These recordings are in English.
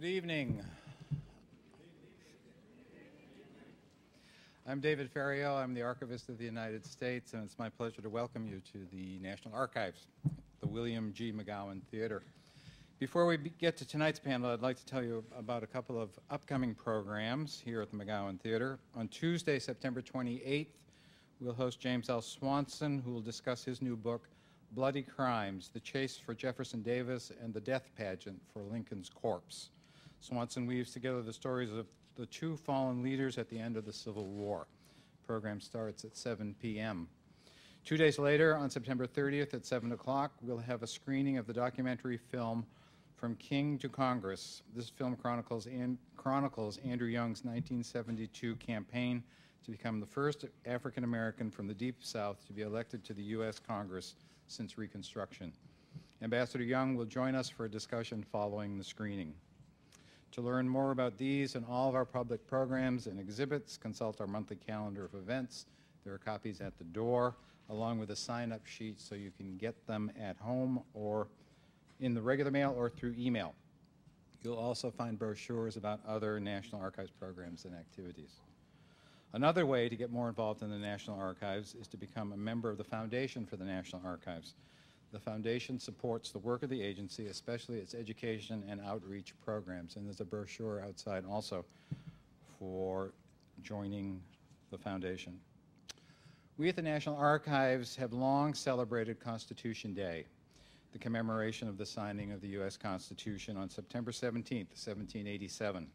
Good evening. I'm David Ferriero. I'm the Archivist of the United States, and it's my pleasure to welcome you to the National Archives, the William G. McGowan Theater. Before we get to tonight's panel, I'd like to tell you about a couple of upcoming programs here at the McGowan Theater. On Tuesday, September 28th, we'll host James L. Swanson, who will discuss his new book, Bloody Crimes, The Chase for Jefferson Davis and the Death Pageant for Lincoln's Corpse. Swanson weaves together the stories of the two fallen leaders at the end of the Civil War. The program starts at 7 p.m. 2 days later, on September 30th at 7 o'clock, we'll have a screening of the documentary film From King to Congress. This film chronicles Andrew Young's 1972 campaign to become the first African American from the Deep South to be elected to the U.S. Congress since Reconstruction. Ambassador Young will join us for a discussion following the screening. To learn more about these and all of our public programs and exhibits, consult our monthly calendar of events. There are copies at the door, along with a sign-up sheet so you can get them at home or in the regular mail or through email. You'll also find brochures about other National Archives programs and activities. Another way to get more involved in the National Archives is to become a member of the Foundation for the National Archives. The Foundation supports the work of the agency, especially its education and outreach programs, and there's a brochure outside also for joining the Foundation. We at the National Archives have long celebrated Constitution Day, the commemoration of the signing of the U.S. Constitution on September 17th, 1787.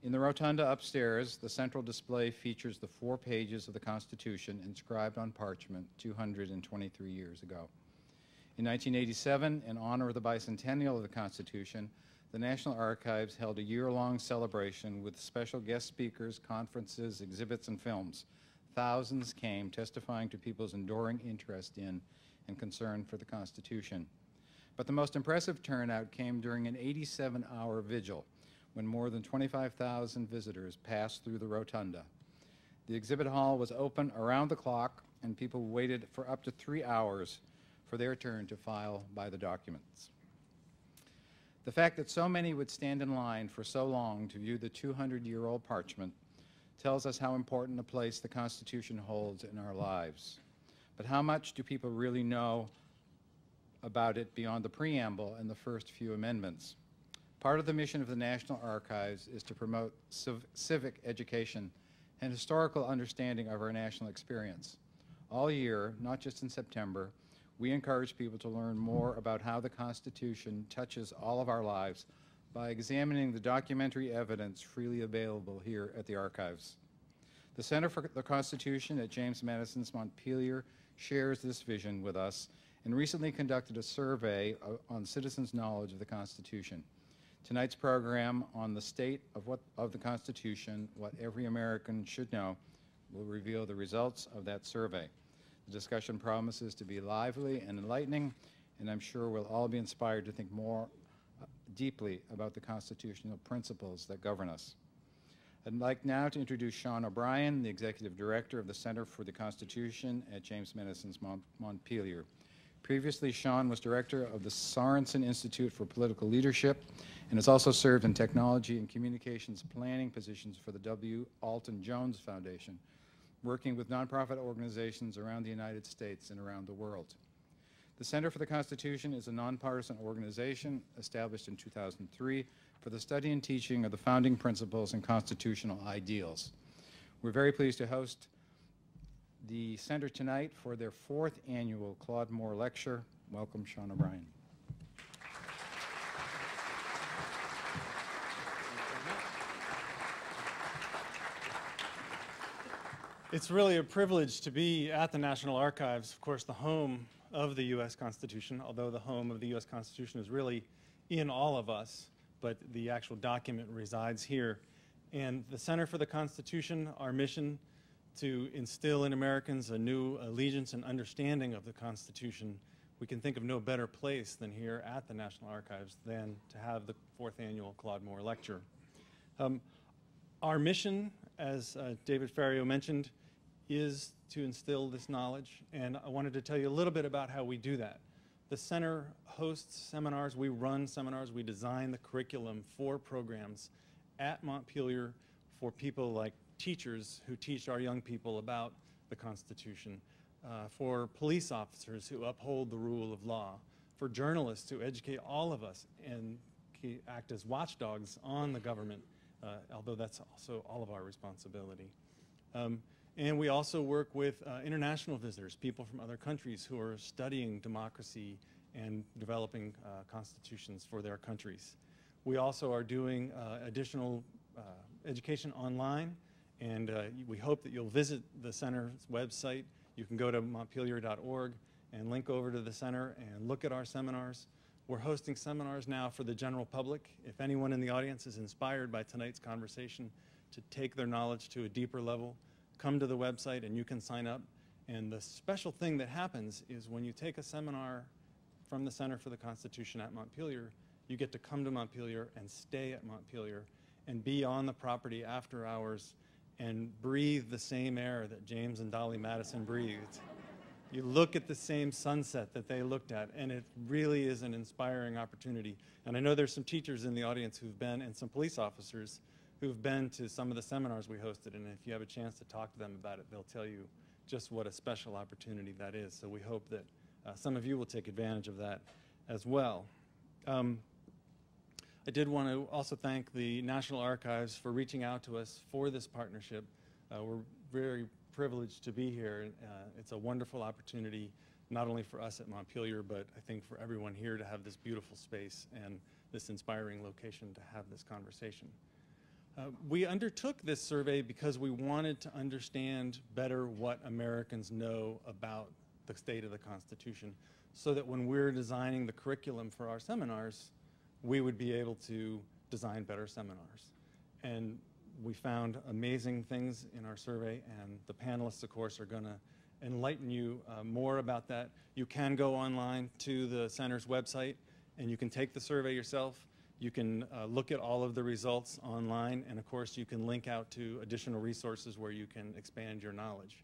In the rotunda upstairs, the central display features the 4 pages of the Constitution inscribed on parchment 223 years ago. In 1987, in honor of the bicentennial of the Constitution, the National Archives held a year-long celebration with special guest speakers, conferences, exhibits, and films. Thousands came, testifying to people's enduring interest in and concern for the Constitution. But the most impressive turnout came during an 87-hour vigil, when more than 25,000 visitors passed through the rotunda. The exhibit hall was open around the clock, and people waited for up to 3 hours for their turn to file by the documents. The fact that so many would stand in line for so long to view the 200-year-old parchment tells us how important a place the Constitution holds in our lives. But how much do people really know about it beyond the preamble and the first few amendments? Part of the mission of the National Archives is to promote civic education and historical understanding of our national experience. All year, not just in September, we encourage people to learn more about how the Constitution touches all of our lives by examining the documentary evidence freely available here at the Archives. The Center for the Constitution at James Madison's Montpelier shares this vision with us and recently conducted a survey on citizens' knowledge of the Constitution. Tonight's program on the state of the Constitution, What Every American Should Know, will reveal the results of that survey. The discussion promises to be lively and enlightening, and I'm sure we'll all be inspired to think more deeply about the constitutional principles that govern us. I'd like now to introduce Sean O'Brien, the Executive Director of the Center for the Constitution at James Madison's Montpelier. Previously, Sean was Director of the Sorensen Institute for Political Leadership and has also served in technology and communications planning positions for the W. Alton Jones Foundation, working with nonprofit organizations around the United States and around the world. The Center for the Constitution is a nonpartisan organization established in 2003 for the study and teaching of the founding principles and constitutional ideals. We're very pleased to host the Center tonight for their 4th annual Claude Moore Lecture. Welcome, Sean O'Brien. It's really a privilege to be at the National Archives, of course, the home of the U.S. Constitution, although the home of the U.S. Constitution is really in all of us, but the actual document resides here. And the Center for the Constitution, our mission to instill in Americans a new allegiance and understanding of the Constitution, we can think of no better place than here at the National Archives than to have the 4th annual Claude Moore Lecture. Our mission, as David Ferriero mentioned, is to instill this knowledge, and I wanted to tell you a little bit about how we do that. The center hosts seminars, we run seminars, we design the curriculum for programs at Montpelier for people like teachers who teach our young people about the Constitution, for police officers who uphold the rule of law, for journalists who educate all of us and act as watchdogs on the government, although that's also all of our responsibility. And we also work with international visitors, people from other countries who are studying democracy and developing constitutions for their countries. We also are doing additional education online, and we hope that you'll visit the center's website. You can go to montpelier.org and link over to the center and look at our seminars. We're hosting seminars now for the general public. If anyone in the audience is inspired by tonight's conversation to take their knowledge to a deeper level, come to the website and you can sign up. And the special thing that happens is when you take a seminar from the Center for the Constitution at Montpelier, you get to come to Montpelier and stay at Montpelier and be on the property after hours and breathe the same air that James and Dolly Madison breathed. You look at the same sunset that they looked at, and it really is an inspiring opportunity. And I know there's some teachers in the audience who've been, and some police officers who've been to some of the seminars we hosted, and if you have a chance to talk to them about it, they'll tell you just what a special opportunity that is. So we hope that some of you will take advantage of that as well. I did want to also thank the National Archives for reaching out to us for this partnership. We're very privileged to be here. It's a wonderful opportunity, not only for us at Montpelier, but I think for everyone here to have this beautiful space and this inspiring location to have this conversation. We undertook this survey because we wanted to understand better what Americans know about the state of the Constitution, so that when we're designing the curriculum for our seminars, we would be able to design better seminars. And we found amazing things in our survey, and the panelists, of course, are going to enlighten you more about that. You can go online to the center's website, and you can take the survey yourself. You can look at all of the results online, and of course, you can link out to additional resources where you can expand your knowledge.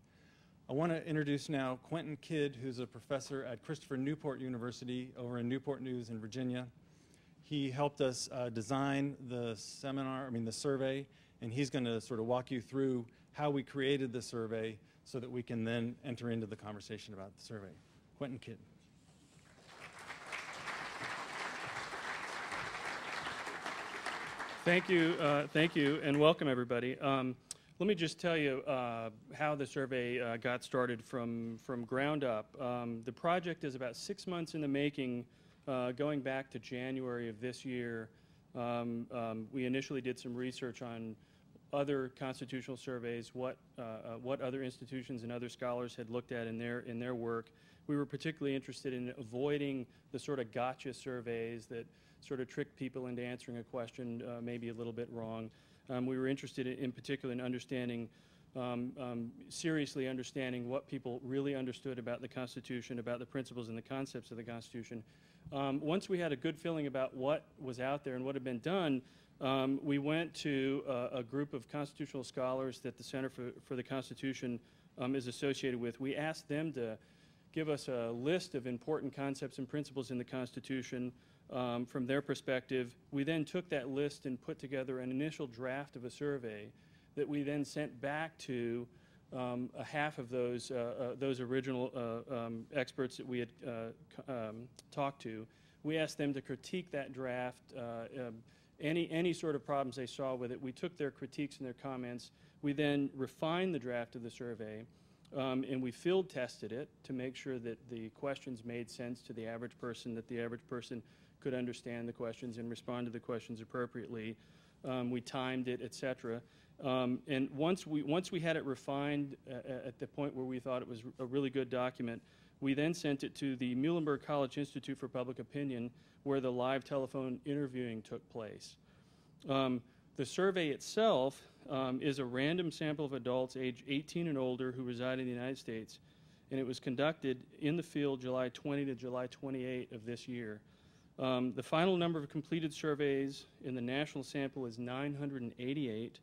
I want to introduce now Quentin Kidd, who's a professor at Christopher Newport University over in Newport News in Virginia. He helped us design the survey, and he's going to sort of walk you through how we created the survey so that we can then enter into the conversation about the survey. Quentin Kidd. Thank you, and welcome everybody. Let me just tell you how the survey got started from ground up. The project is about 6 months in the making, going back to January of this year. We initially did some research on other constitutional surveys, what other institutions and other scholars had looked at in their work. We were particularly interested in avoiding the sort of gotcha surveys that sort of trick people into answering a question maybe a little bit wrong. We were interested in particular in understanding, seriously understanding what people really understood about the Constitution, about the principles and the concepts of the Constitution. Once we had a good feeling about what was out there and what had been done, we went to a group of constitutional scholars that the Center for the Constitution is associated with. We asked them to give us a list of important concepts and principles in the Constitution from their perspective. We then took that list and put together an initial draft of a survey that we then sent back to a half of those original experts that we had talked to. We asked them to critique that draft, any sort of problems they saw with it. We took their critiques and their comments. We then refined the draft of the survey, and we field tested it to make sure that the questions made sense to the average person, that the average person could understand the questions and respond to the questions appropriately. We timed it, etc. And once we had it refined at the point where we thought it was a really good document, we then sent it to the Muhlenberg College Institute for Public Opinion, where the live telephone interviewing took place. The survey itself is a random sample of adults age 18 and older who reside in the United States, and it was conducted in the field July 20 to July 28 of this year. The final number of completed surveys in the national sample is 988,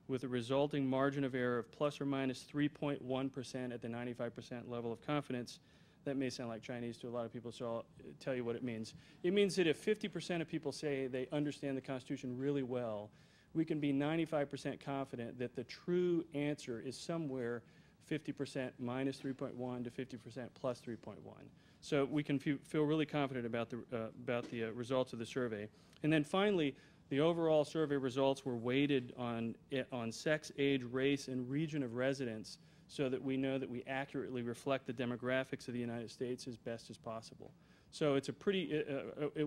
with a resulting margin of error of plus or minus 3.1% at the 95% level of confidence. That may sound like Chinese to a lot of people, so I'll tell you what it means. It means that if 50% of people say they understand the Constitution really well, we can be 95% confident that the true answer is somewhere 50% minus 3.1 to 50% plus 3.1. So we can feel really confident about the results of the survey. And then finally, the overall survey results were weighted on sex, age, race, and region of residence, so that we know that we accurately reflect the demographics of the United States as best as possible. So it's a pretty,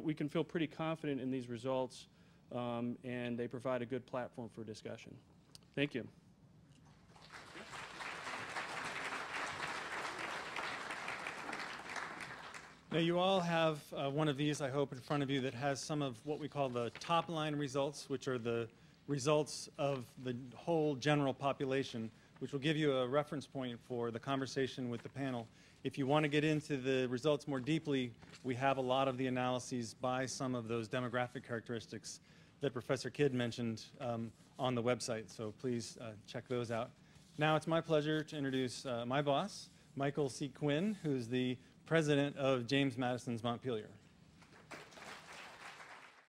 we can feel pretty confident in these results, and they provide a good platform for discussion. Thank you. Now you all have one of these, I hope, in front of you that has some of what we call the top line results, which are the results of the whole general population, which will give you a reference point for the conversation with the panel. If you want to get into the results more deeply, we have a lot of the analyses by some of those demographic characteristics that Professor Kidd mentioned on the website, so please check those out. Now it's my pleasure to introduce my boss, Michael C. Quinn, who's the president of James Madison's Montpelier.